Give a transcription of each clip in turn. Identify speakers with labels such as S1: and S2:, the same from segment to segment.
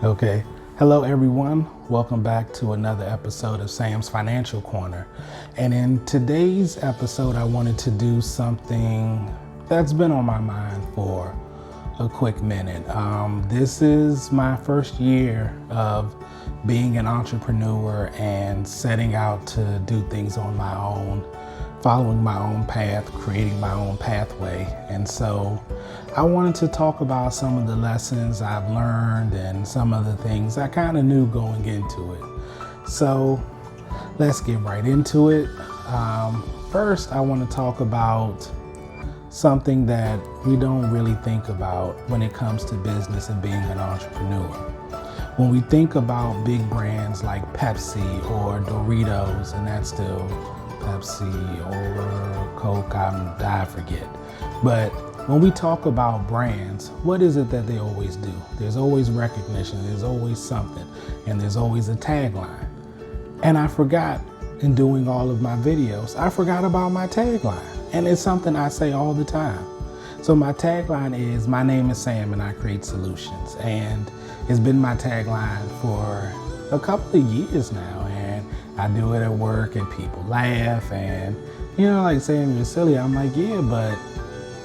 S1: Okay. Hello, everyone. Welcome back to another episode of Sam's Financial Corner. And in today's episode, I wanted to do something that's been on my mind for a quick minute. This is my first year of being an entrepreneur and setting out to do things on my own, following my own path, creating my own pathway. And so I wanted to talk about some of the lessons I've learned and some of the things I kind of knew going into it. So let's get right into it. First, I want to talk about something that we don't really think about when it comes to business and being an entrepreneur. When we think about big brands like Pepsi or Doritos, and that's still Pepsi or Coke, I forget. But when we talk about brands, what is it that they always do? There's always recognition, there's always something, and there's always a tagline. And I forgot in doing all of my videos, I forgot about my tagline. And it's something I say all the time. So my tagline is, my name is Sam and I create solutions. And it's been my tagline for a couple of years now. And I do it at work and people laugh and, like saying you're silly. I'm like, yeah, but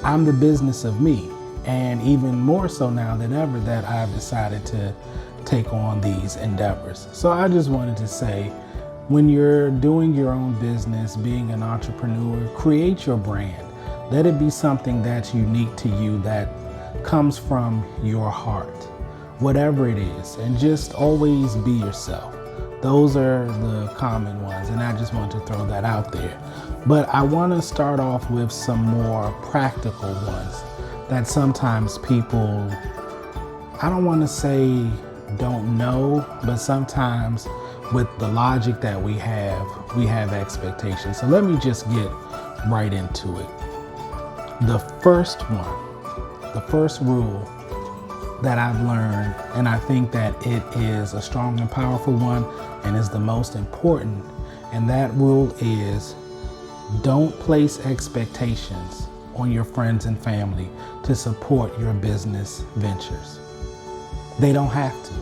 S1: I'm the business of me. And even more so now than ever that I've decided to take on these endeavors. So I just wanted to say, when you're doing your own business, being an entrepreneur, create your brand. Let it be something that's unique to you, that comes from your heart, whatever it is, and just always be yourself. Those are the common ones, and I just want to throw that out there. But I want to start off with some more practical ones that sometimes people, I don't want to say don't know, but sometimes with the logic that we have expectations. So let me just get right into it. The first rule that I've learned, and I think that it is a strong and powerful one and is the most important, and that rule is, don't place expectations on your friends and family to support your business ventures. They don't have to.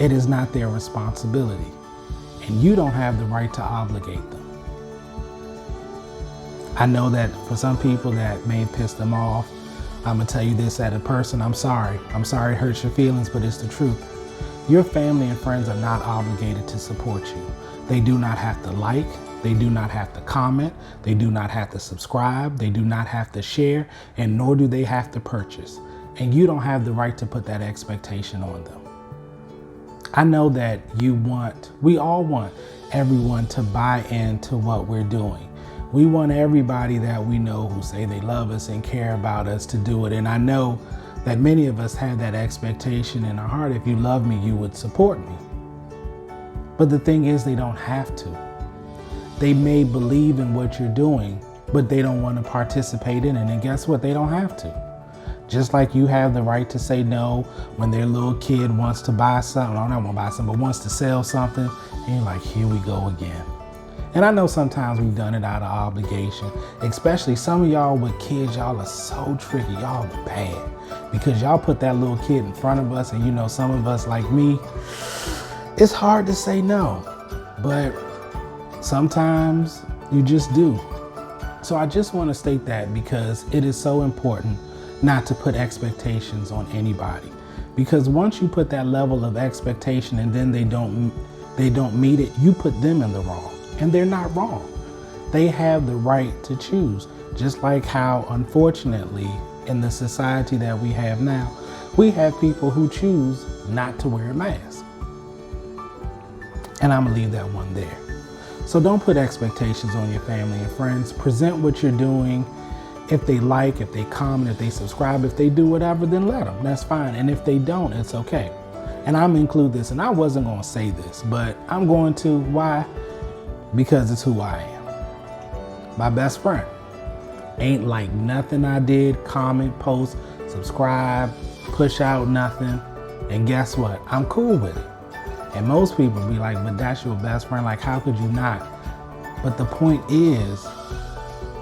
S1: It is not their responsibility, and you don't have the right to obligate them. I know that for some people that may piss them off, I'm gonna tell you this as a person, I'm sorry it hurts your feelings, but it's the truth. Your family and friends are not obligated to support you. They do not have to like, they do not have to comment, they do not have to subscribe, they do not have to share, and nor do they have to purchase. And you don't have the right to put that expectation on them. I know that we all want everyone to buy into what we're doing. We want everybody that we know who say they love us and care about us to do it. And I know that many of us have that expectation in our heart. If you love me, you would support me. But the thing is, they don't have to. They may believe in what you're doing, but they don't want to participate in it. And guess what? They don't have to. Just like you have the right to say no when their little kid wants to buy something, or not want to buy something, but wants to sell something, and you're like, here we go again. And I know sometimes we've done it out of obligation, especially some of y'all with kids. Y'all are so tricky, y'all are bad, because y'all put that little kid in front of us, and some of us like me, it's hard to say no, but sometimes you just do. So I just want to state that, because it is so important not to put expectations on anybody, because once you put that level of expectation and then they don't meet it, you put them in the wrong, and they're not wrong. They have the right to choose, just like how, unfortunately, in the society that we have now, we have people who choose not to wear a mask. And I'm gonna leave that one there. So don't put expectations on your family and friends. Present what you're doing. If they like, if they comment, if they subscribe, if they do whatever, then let them. That's fine. And if they don't, it's okay. And I'm gonna include this, and I wasn't gonna say this, but I'm going to. Why? Because it's who I am. My best friend ain't like nothing I did, comment, post, subscribe, push out nothing. And guess what? I'm cool with it. And most people be like, but that's your best friend. Like, how could you not? But the point is,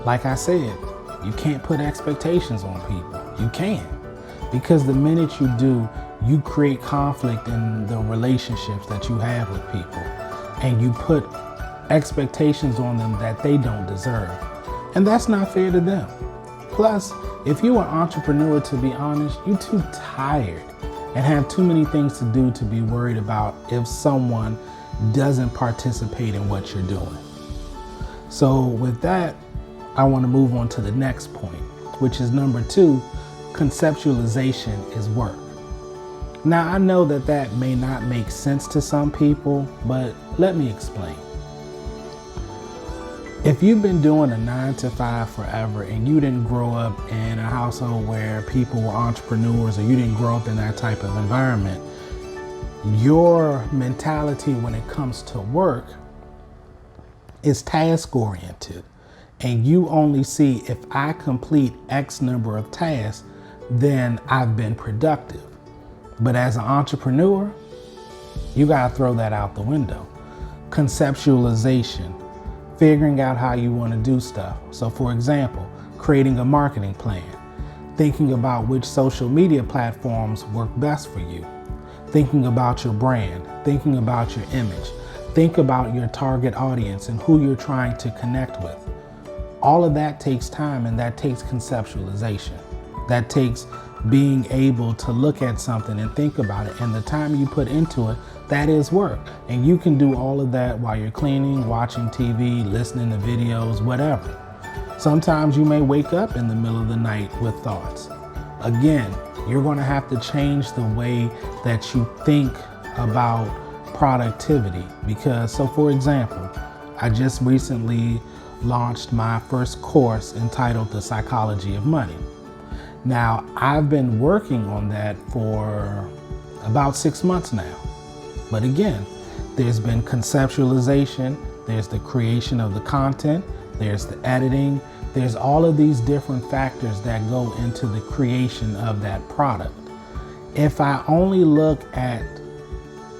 S1: like I said, you can't put expectations on people. You can't. Because the minute you do, you create conflict in the relationships that you have with people, and you put expectations on them that they don't deserve. And that's not fair to them. Plus, if you're an entrepreneur, to be honest, you're too tired and have too many things to do to be worried about if someone doesn't participate in what you're doing. So with that, I want to move on to the next point, which is number 2, conceptualization is work. Now, I know that that may not make sense to some people, but let me explain. If you've been doing a 9-to-5 forever and you didn't grow up in a household where people were entrepreneurs, or you didn't grow up in that type of environment, your mentality when it comes to work is task oriented. And you only see, if I complete X number of tasks, then I've been productive. But as an entrepreneur, you gotta throw that out the window. Conceptualization, figuring out how you wanna do stuff. So for example, creating a marketing plan, thinking about which social media platforms work best for you, thinking about your brand, thinking about your image, think about your target audience and who you're trying to connect with. All of that takes time, and that takes conceptualization. That takes being able to look at something and think about it. And the time you put into it, that is work. And you can do all of that while you're cleaning, watching TV, listening to videos, whatever. Sometimes you may wake up in the middle of the night with thoughts. Again, you're going to have to change the way that you think about productivity. Because, so for example, I just recently launched my first course entitled The Psychology of Money. Now, I've been working on that for about 6 months now. But again, there's been conceptualization, there's the creation of the content, there's the editing, there's all of these different factors that go into the creation of that product. If I only look at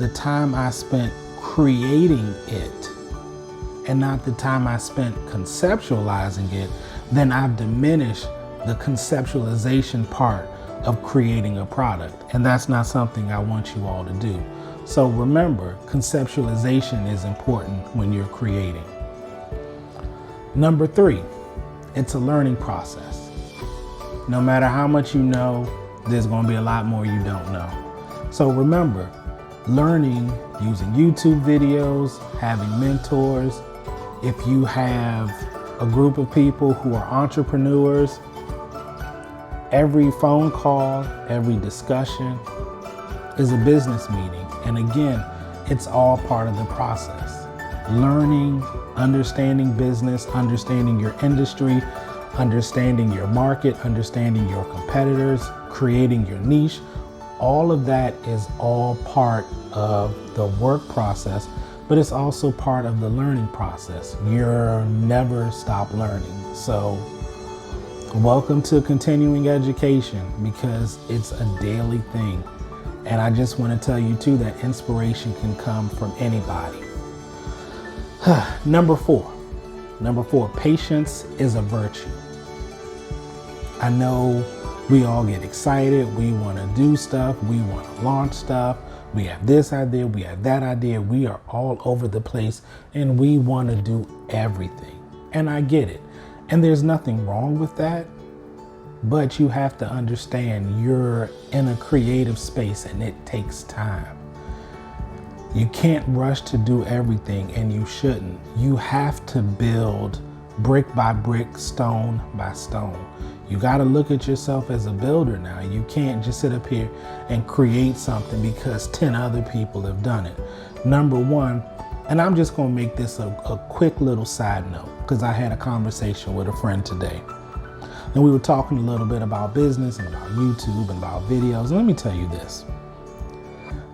S1: the time I spent creating it and not the time I spent conceptualizing it, then I've diminished the conceptualization part of creating a product. And that's not something I want you all to do. So remember, conceptualization is important when you're creating. Number 3, it's a learning process. No matter how much you know, there's going to be a lot more you don't know. So remember, learning using YouTube videos, having mentors. If you have a group of people who are entrepreneurs, every phone call, every discussion is a business meeting. And again, it's all part of the process. Learning, understanding business, understanding your industry, understanding your market, understanding your competitors, creating your niche. All of that is all part of the work process, but it's also part of the learning process. You're never stop learning. So welcome to continuing education, because it's a daily thing. And I just want to tell you too that inspiration can come from anybody. Number four, patience is a virtue. I know we all get excited. We want to do stuff. We want to launch stuff. We have this idea. We have that idea. We are all over the place and we want to do everything. And I get it. And there's nothing wrong with that. But you have to understand you're in a creative space and it takes time. You can't rush to do everything, and you shouldn't. You have to build brick by brick, stone by stone. You got to look at yourself as a builder now. You can't just sit up here and create something because 10 other people have done it. Number one, and I'm just going to make this a quick little side note, because I had a conversation with a friend today. And we were talking a little bit about business and about YouTube and about videos. And let me tell you this.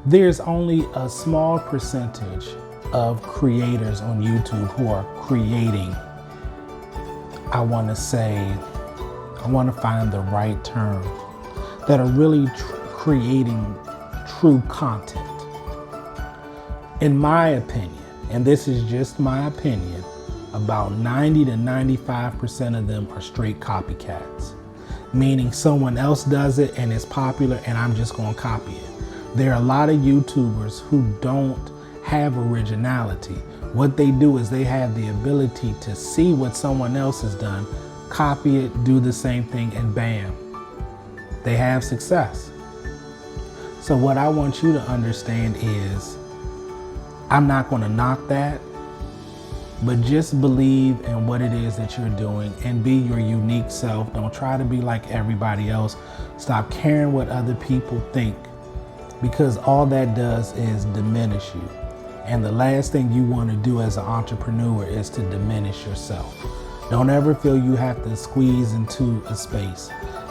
S1: There's only a small percentage of creators on YouTube who are creating, I want to find the right term, that are really creating true content. In my opinion, and this is just my opinion, about 90 to 95% of them are straight copycats, meaning someone else does it and it's popular and I'm just going to copy it. There are a lot of YouTubers who don't have originality. What they do is they have the ability to see what someone else has done, copy it, do the same thing, and bam, they have success. So what I want you to understand is, I'm not going to knock that, but just believe in what it is that you're doing and be your unique self. Don't try to be like everybody else. Stop caring what other people think, because all that does is diminish you. And the last thing you want to do as an entrepreneur is to diminish yourself. Don't ever feel you have to squeeze into a space.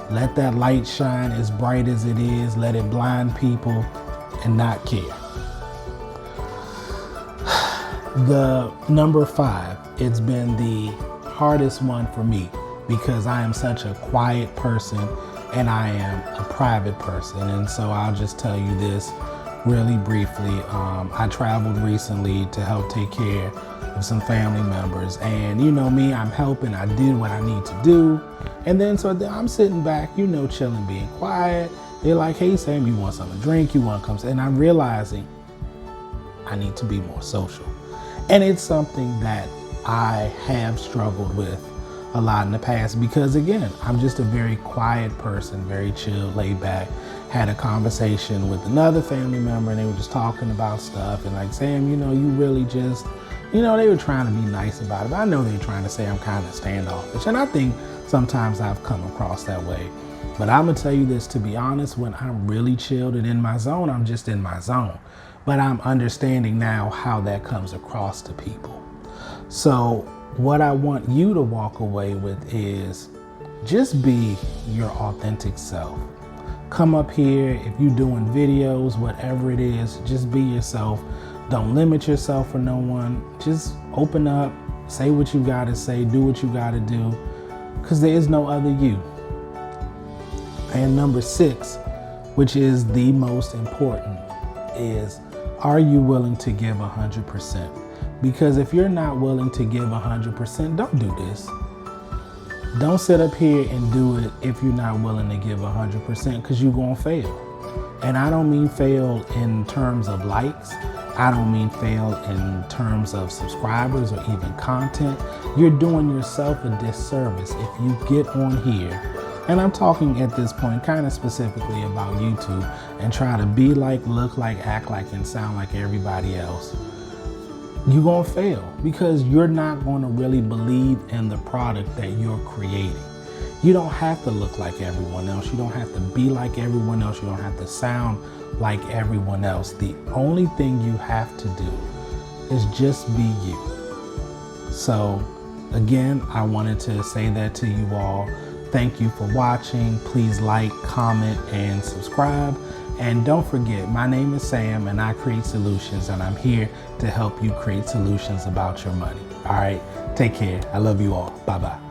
S1: Let that light shine as bright as it is. Let it blind people and not care. The number 5, it's been the hardest one for me because I am such a quiet person and I am a private person. And so I'll just tell you this really briefly. I traveled recently to help take care of some family members, and you know me, I'm helping. I did what I need to do, and then I'm sitting back, chilling, being quiet. They're like, "Hey Sam, you want something to drink? You want to come?" And I'm realizing I need to be more social, and it's something that I have struggled with a lot in the past because, again, I'm just a very quiet person, very chill, laid back. Had a conversation with another family member and they were just talking about stuff and like, "Sam, you really just," they were trying to be nice about it, but I know they're trying to say I'm kind of standoffish. And I think sometimes I've come across that way. But I'm gonna tell you this, to be honest, when I'm really chilled and in my zone, I'm just in my zone. But I'm understanding now how that comes across to people. So what I want you to walk away with is just be your authentic self. Come up here, if you're doing videos, whatever it is, just be yourself. Don't limit yourself for no one. Just open up, say what you gotta say, do what you gotta do, because there is no other you. And number 6, which is the most important, is, are you willing to give 100%? Because if you're not willing to give 100%, don't do this. Don't sit up here and do it if you're not willing to give 100%, because you're going to fail. And I don't mean fail in terms of likes. I don't mean fail in terms of subscribers or even content. You're doing yourself a disservice if you get on here, and I'm talking at this point kind of specifically about YouTube, and try to be like, look like, act like, and sound like everybody else. You're going to fail because you're not going to really believe in the product that you're creating. You don't have to look like everyone else. You don't have to be like everyone else. You don't have to sound like everyone else. The only thing you have to do is just be you. So again, I wanted to say that to you all. Thank you for watching. Please like, comment, and subscribe. And don't forget, my name is Sam and I create solutions, and I'm here to help you create solutions about your money. All right, take care. I love you all. Bye-bye.